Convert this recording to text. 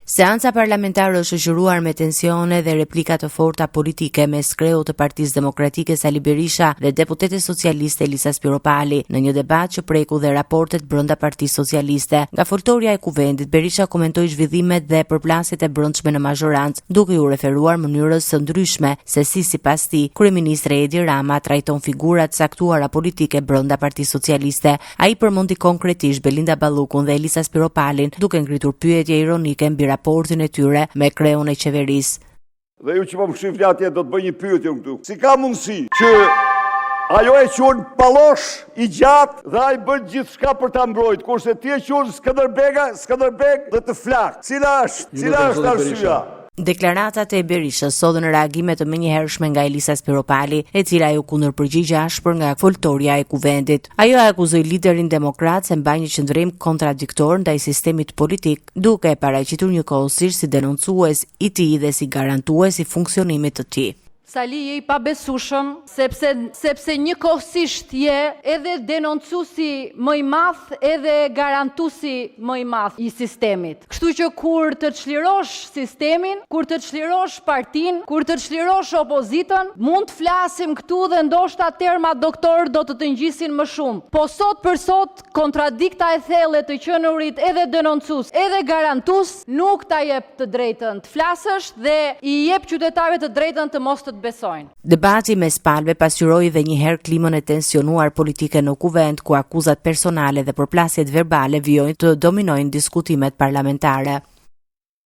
Seanca parlamentare është shoqëruar me tensione dhe replika të forta politike mes kreut të Partisë Demokratike Sali Berisha dhe deputete socialiste Elisa Spiropali në një debat që preku dhe raportet brenda Partisë Socialiste. Nga foltorja e kuvendit, Berisha komentoi zhvillimet dhe përplasjet e brendshme në mazhorancë, duke u referuar mënyrës së ndryshme se si sipas tij kryeministri Edi Rama trajton figurat caktuara politike brenda Partisë Socialiste. Ai përmendi konkretisht Belinda Ballukun dhe Elisa Spiropalin, duke ngritur pyetje ironike mbi raportin e tyre me kreun e qeverisë. Dhe ju që po më shifni atje do të bëj një pyetje këtu. Si ka mundësi që ajo e quhen pallosh i gjatë dhe ai bën gjithçka për ta mbrojtur, kurse ti e quhen Skënderbeg dhe të flak. Cila është arsyeja? Deklaratat e Berishës sodën në reagime të menjëhershme nga Elisa Spiropali, e cila u kundërpërgjigje ashpër nga foltorja e kuvendit. Ajo akuzoi liderin demokrat se mbaj një qëndrim kontradiktor ndaj sistemit politik, duke e paraqitur njëkohësisht si denoncues i tij dhe si garantues i funksionimit të tij. Sali je i pabesueshëm sepse njëkohësisht je edhe denoncuesi më i madh edhe garantuesi më i madh i sistemit. Kështu që kur të çlirosh sistemin, kur të çlirosh partinë, kur të çlirosh opozitën, mund të flasim këtu dhe ndoshta terma doktor do të ngjisin më shumë. Po sot për sot kontradikta e thellë të qenurit edhe denoncues, edhe garantues nuk ta jep të drejtën të flasësh dhe i jep qytetarëve të drejtën të mos të besojnë. Debati mes palëve pasqyroi edhe një herë klimën e tensionuar politike në kuvend, ku akuzat personale dhe përplasjet verbale vijojnë të dominojnë diskutimet parlamentare.